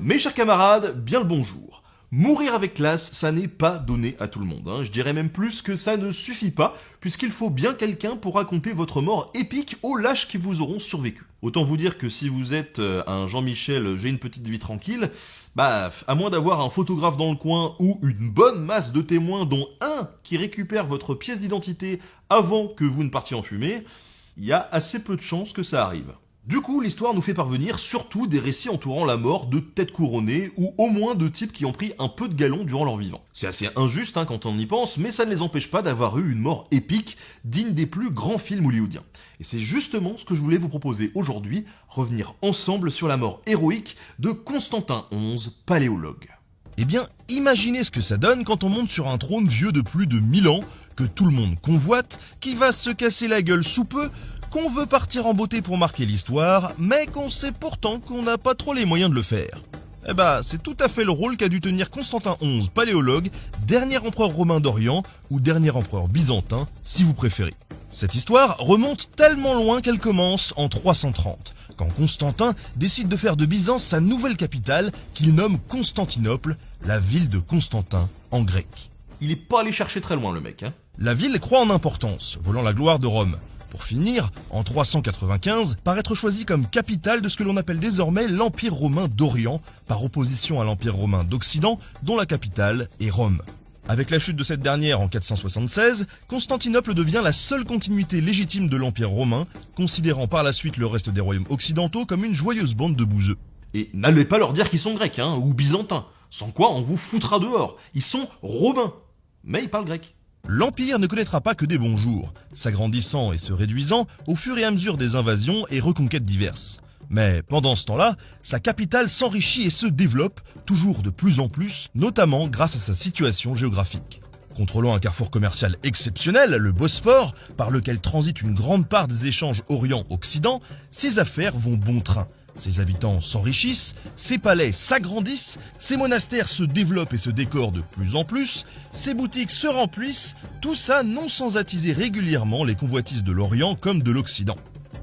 Mes chers camarades, bien le bonjour. Mourir avec classe, ça n'est pas donné à tout le monde. Je dirais même plus que ça ne suffit pas, puisqu'il faut bien quelqu'un pour raconter votre mort épique aux lâches qui vous auront survécu. Autant vous dire que si vous êtes un Jean-Michel, j'ai une petite vie tranquille, à moins d'avoir un photographe dans le coin ou une bonne masse de témoins dont un qui récupère votre pièce d'identité avant que vous ne partiez en fumée, il y a assez peu de chances que ça arrive. Du coup, l'histoire nous fait parvenir surtout des récits entourant la mort de têtes couronnées ou au moins de types qui ont pris un peu de galon durant leur vivant. C'est assez injuste quand on y pense, mais ça ne les empêche pas d'avoir eu une mort épique digne des plus grands films hollywoodiens. Et c'est justement ce que je voulais vous proposer aujourd'hui, revenir ensemble sur la mort héroïque de Constantin XI, paléologue. Eh bien, imaginez ce que ça donne quand on monte sur un trône vieux de plus de 1000 ans, que tout le monde convoite, qui va se casser la gueule sous peu, qu'on veut partir en beauté pour marquer l'histoire, mais qu'on sait pourtant qu'on n'a pas trop les moyens de le faire. C'est tout à fait le rôle qu'a dû tenir Constantin XI, paléologue, dernier empereur romain d'Orient, ou dernier empereur byzantin, si vous préférez. Cette histoire remonte tellement loin qu'elle commence en 330, quand Constantin décide de faire de Byzance sa nouvelle capitale, qu'il nomme Constantinople, la ville de Constantin en grec. Il est pas allé chercher très loin le mec, La ville croît en importance, volant la gloire de Rome. Pour finir, en 395, par être choisi comme capitale de ce que l'on appelle désormais l'Empire romain d'Orient, par opposition à l'Empire romain d'Occident, dont la capitale est Rome. Avec la chute de cette dernière en 476, Constantinople devient la seule continuité légitime de l'Empire romain, considérant par la suite le reste des royaumes occidentaux comme une joyeuse bande de bouseux. Et n'allez pas leur dire qu'ils sont grecs, ou byzantins, sans quoi on vous foutra dehors. Ils sont romains, mais ils parlent grec. L'Empire ne connaîtra pas que des bons jours, s'agrandissant et se réduisant au fur et à mesure des invasions et reconquêtes diverses. Mais pendant ce temps-là, sa capitale s'enrichit et se développe, toujours de plus en plus, notamment grâce à sa situation géographique. Contrôlant un carrefour commercial exceptionnel, le Bosphore, par lequel transite une grande part des échanges Orient-Occident, ses affaires vont bon train. Ses habitants s'enrichissent, ses palais s'agrandissent, ses monastères se développent et se décorent de plus en plus, ses boutiques se remplissent, tout ça non sans attiser régulièrement les convoitises de l'Orient comme de l'Occident.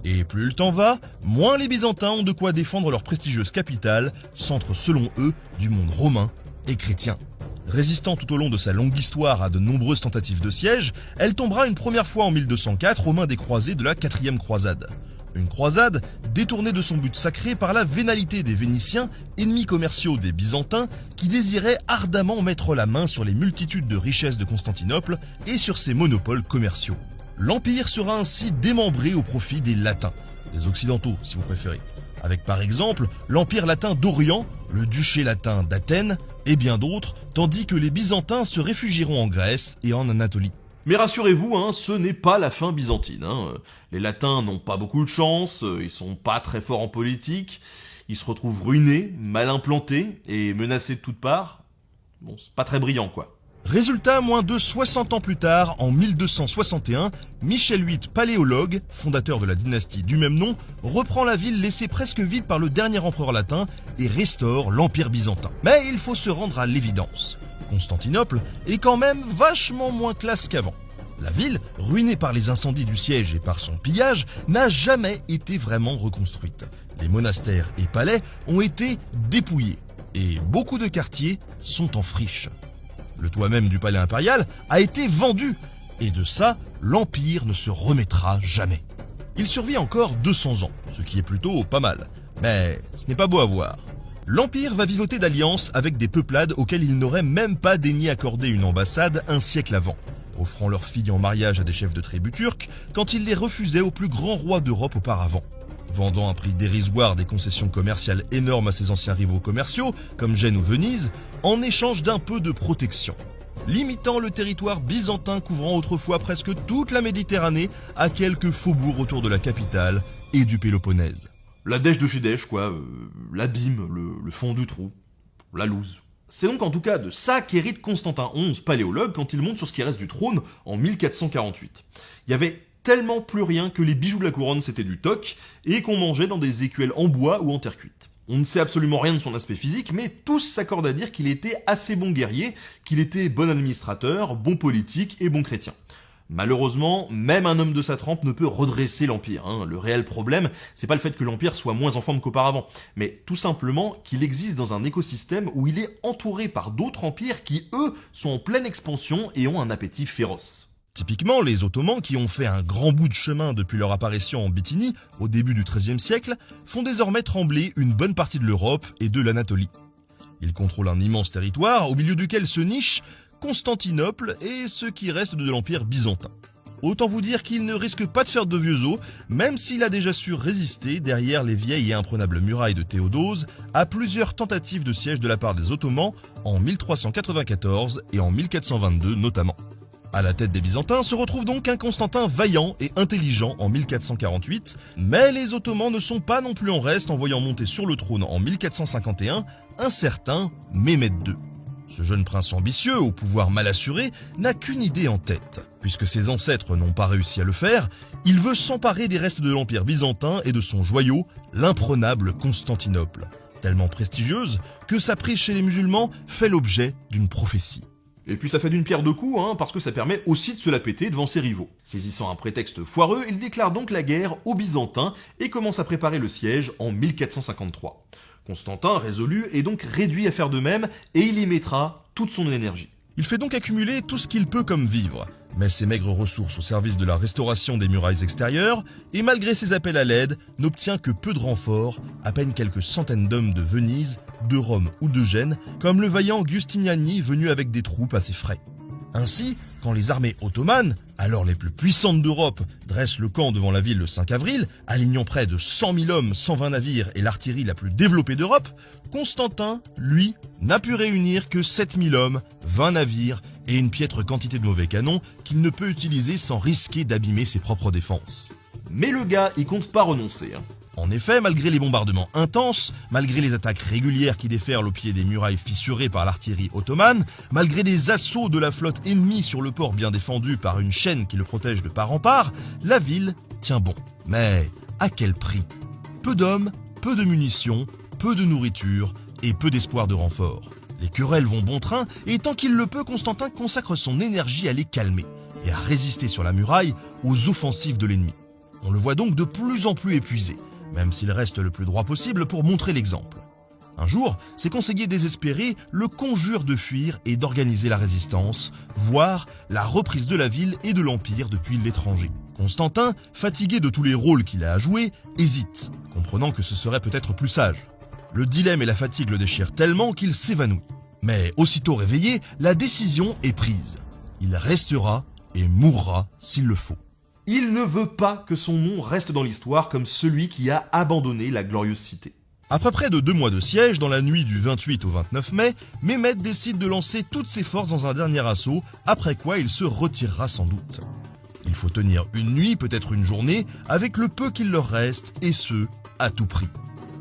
Et plus le temps va, moins les Byzantins ont de quoi défendre leur prestigieuse capitale, centre selon eux du monde romain et chrétien. Résistant tout au long de sa longue histoire à de nombreuses tentatives de siège, elle tombera une première fois en 1204 aux mains des croisés de la 4e croisade. Une croisade détournée de son but sacré par la vénalité des Vénitiens, ennemis commerciaux des Byzantins, qui désiraient ardemment mettre la main sur les multitudes de richesses de Constantinople et sur ses monopoles commerciaux. L'Empire sera ainsi démembré au profit des Latins, des Occidentaux si vous préférez, avec par exemple l'Empire latin d'Orient, le Duché latin d'Athènes et bien d'autres, tandis que les Byzantins se réfugieront en Grèce et en Anatolie. Mais rassurez-vous, ce n'est pas la fin byzantine. Les Latins n'ont pas beaucoup de chance, ils sont pas très forts en politique, ils se retrouvent ruinés, mal implantés et menacés de toutes parts. Bon, c'est pas très brillant quoi. Résultat, moins de 60 ans plus tard, en 1261, Michel VIII, paléologue, fondateur de la dynastie du même nom, reprend la ville laissée presque vide par le dernier empereur latin et restaure l'Empire byzantin. Mais il faut se rendre à l'évidence. Constantinople est quand même vachement moins classe qu'avant. La ville, ruinée par les incendies du siège et par son pillage, n'a jamais été vraiment reconstruite. Les monastères et palais ont été dépouillés et beaucoup de quartiers sont en friche. Le toit même du palais impérial a été vendu et de ça, l'Empire ne se remettra jamais. Il survit encore 200 ans, ce qui est plutôt pas mal, mais ce n'est pas beau à voir. L'Empire va vivoter d'alliances avec des peuplades auxquelles il n'aurait même pas daigné accorder une ambassade un siècle avant, offrant leurs filles en mariage à des chefs de tribu turcs quand il les refusait aux plus grands rois d'Europe auparavant. Vendant à un prix dérisoire des concessions commerciales énormes à ses anciens rivaux commerciaux, comme Gênes ou Venise, en échange d'un peu de protection. Limitant le territoire byzantin couvrant autrefois presque toute la Méditerranée à quelques faubourgs autour de la capitale et du Péloponnèse. La dèche de chez dèche quoi, l'abîme, le fond du trou, la loose. C'est donc en tout cas de ça qu'hérite Constantin XI, paléologue, quand il monte sur ce qui reste du trône en 1448. Il y avait tellement plus rien que les bijoux de la couronne c'était du toc, et qu'on mangeait dans des écuelles en bois ou en terre cuite. On ne sait absolument rien de son aspect physique, mais tous s'accordent à dire qu'il était assez bon guerrier, qu'il était bon administrateur, bon politique et bon chrétien. Malheureusement, même un homme de sa trempe ne peut redresser l'Empire. Le réel problème, c'est pas le fait que l'Empire soit moins en forme qu'auparavant, mais tout simplement qu'il existe dans un écosystème où il est entouré par d'autres empires qui, eux, sont en pleine expansion et ont un appétit féroce. Typiquement, les Ottomans, qui ont fait un grand bout de chemin depuis leur apparition en Bithynie, au début du XIIIe siècle, font désormais trembler une bonne partie de l'Europe et de l'Anatolie. Ils contrôlent un immense territoire, au milieu duquel se niche Constantinople et ce qui reste de l'Empire byzantin. Autant vous dire qu'il ne risque pas de faire de vieux os, même s'il a déjà su résister derrière les vieilles et imprenables murailles de Théodose à plusieurs tentatives de siège de la part des Ottomans en 1394 et en 1422 notamment. À la tête des Byzantins se retrouve donc un Constantin vaillant et intelligent en 1448, mais les Ottomans ne sont pas non plus en reste en voyant monter sur le trône en 1451 un certain Mehmed II. Ce jeune prince ambitieux, au pouvoir mal assuré, n'a qu'une idée en tête. Puisque ses ancêtres n'ont pas réussi à le faire, il veut s'emparer des restes de l'Empire byzantin et de son joyau, l'imprenable Constantinople, tellement prestigieuse que sa prise chez les musulmans fait l'objet d'une prophétie. Et puis ça fait d'une pierre deux coups, parce que ça permet aussi de se la péter devant ses rivaux. Saisissant un prétexte foireux, il déclare donc la guerre aux Byzantins et commence à préparer le siège en 1453. Constantin, résolu, est donc réduit à faire de même et il y mettra toute son énergie. Il fait donc accumuler tout ce qu'il peut comme vivre, met ses maigres ressources au service de la restauration des murailles extérieures et malgré ses appels à l'aide, n'obtient que peu de renforts, à peine quelques centaines d'hommes de Venise, de Rome ou de Gênes, comme le vaillant Giustiniani venu avec des troupes à ses frais. Ainsi, quand les armées ottomanes, alors les plus puissantes d'Europe, dressent le camp devant la ville le 5 avril, alignant près de 100 000 hommes, 120 navires et l'artillerie la plus développée d'Europe, Constantin, lui, n'a pu réunir que 7 000 hommes, 20 navires et une piètre quantité de mauvais canons qu'il ne peut utiliser sans risquer d'abîmer ses propres défenses. Mais le gars, il compte pas renoncer. En effet, malgré les bombardements intenses, malgré les attaques régulières qui déferlent au pied des murailles fissurées par l'artillerie ottomane, malgré des assauts de la flotte ennemie sur le port bien défendu par une chaîne qui le protège de part en part, la ville tient bon. Mais à quel prix? Peu d'hommes, peu de munitions, peu de nourriture et peu d'espoir de renfort. Les querelles vont bon train et tant qu'il le peut, Constantin consacre son énergie à les calmer et à résister sur la muraille aux offensives de l'ennemi. On le voit donc de plus en plus épuisé, même s'il reste le plus droit possible pour montrer l'exemple. Un jour, ses conseillers désespérés le conjurent de fuir et d'organiser la résistance, voire la reprise de la ville et de l'Empire depuis l'étranger. Constantin, fatigué de tous les rôles qu'il a à jouer, hésite, comprenant que ce serait peut-être plus sage. Le dilemme et la fatigue le déchirent tellement qu'il s'évanouit. Mais aussitôt réveillé, la décision est prise. Il restera et mourra s'il le faut. Il ne veut pas que son nom reste dans l'histoire comme celui qui a abandonné la glorieuse cité. Après près de 2 mois de siège, dans la nuit du 28 au 29 mai, Mehmed décide de lancer toutes ses forces dans un dernier assaut, après quoi il se retirera sans doute. Il faut tenir une nuit, peut-être une journée, avec le peu qu'il leur reste, et ce, à tout prix.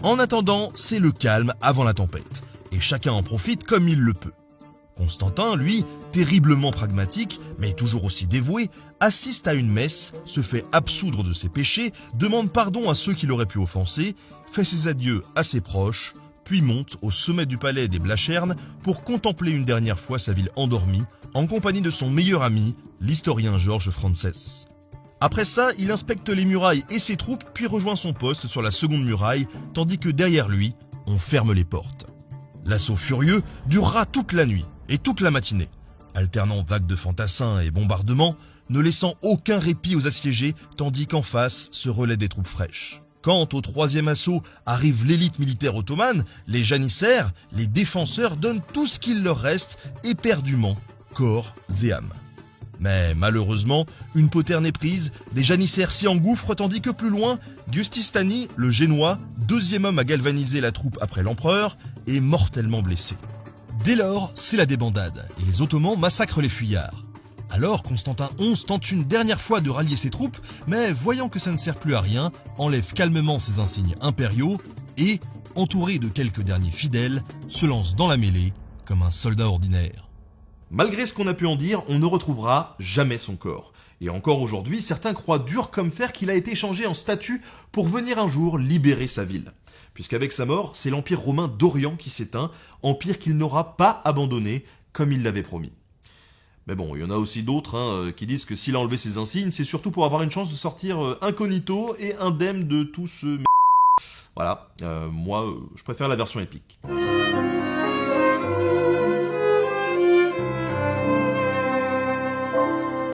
En attendant, c'est le calme avant la tempête, et chacun en profite comme il le peut. Constantin, lui, terriblement pragmatique, mais toujours aussi dévoué, assiste à une messe, se fait absoudre de ses péchés, demande pardon à ceux qui l'auraient pu offenser, fait ses adieux à ses proches, puis monte au sommet du palais des Blachernes pour contempler une dernière fois sa ville endormie, en compagnie de son meilleur ami, l'historien Georges Frances. Après ça, il inspecte les murailles et ses troupes, puis rejoint son poste sur la seconde muraille, tandis que derrière lui, on ferme les portes. L'assaut furieux durera toute la nuit et toute la matinée, alternant vagues de fantassins et bombardements, ne laissant aucun répit aux assiégés, tandis qu'en face se relaient des troupes fraîches. Quand au troisième assaut arrive l'élite militaire ottomane, les janissaires, les défenseurs donnent tout ce qu'il leur reste, éperdument, corps et âme. Mais malheureusement, une poterne est prise, des janissaires s'y engouffrent tandis que plus loin, Giustiniani, le Génois, deuxième homme à galvaniser la troupe après l'empereur, est mortellement blessé. Dès lors, c'est la débandade, et les Ottomans massacrent les fuyards. Alors Constantin XI tente une dernière fois de rallier ses troupes, mais voyant que ça ne sert plus à rien, enlève calmement ses insignes impériaux et, entouré de quelques derniers fidèles, se lance dans la mêlée comme un soldat ordinaire. Malgré ce qu'on a pu en dire, on ne retrouvera jamais son corps. Et encore aujourd'hui, certains croient dur comme fer qu'il a été changé en statue pour venir un jour libérer sa ville. Puisqu'avec sa mort, c'est l'Empire romain d'Orient qui s'éteint, empire qu'il n'aura pas abandonné comme il l'avait promis. Mais bon, il y en a aussi d'autres qui disent que s'il a enlevé ses insignes, c'est surtout pour avoir une chance de sortir incognito et indemne de tout ce... Voilà, moi, je préfère la version épique.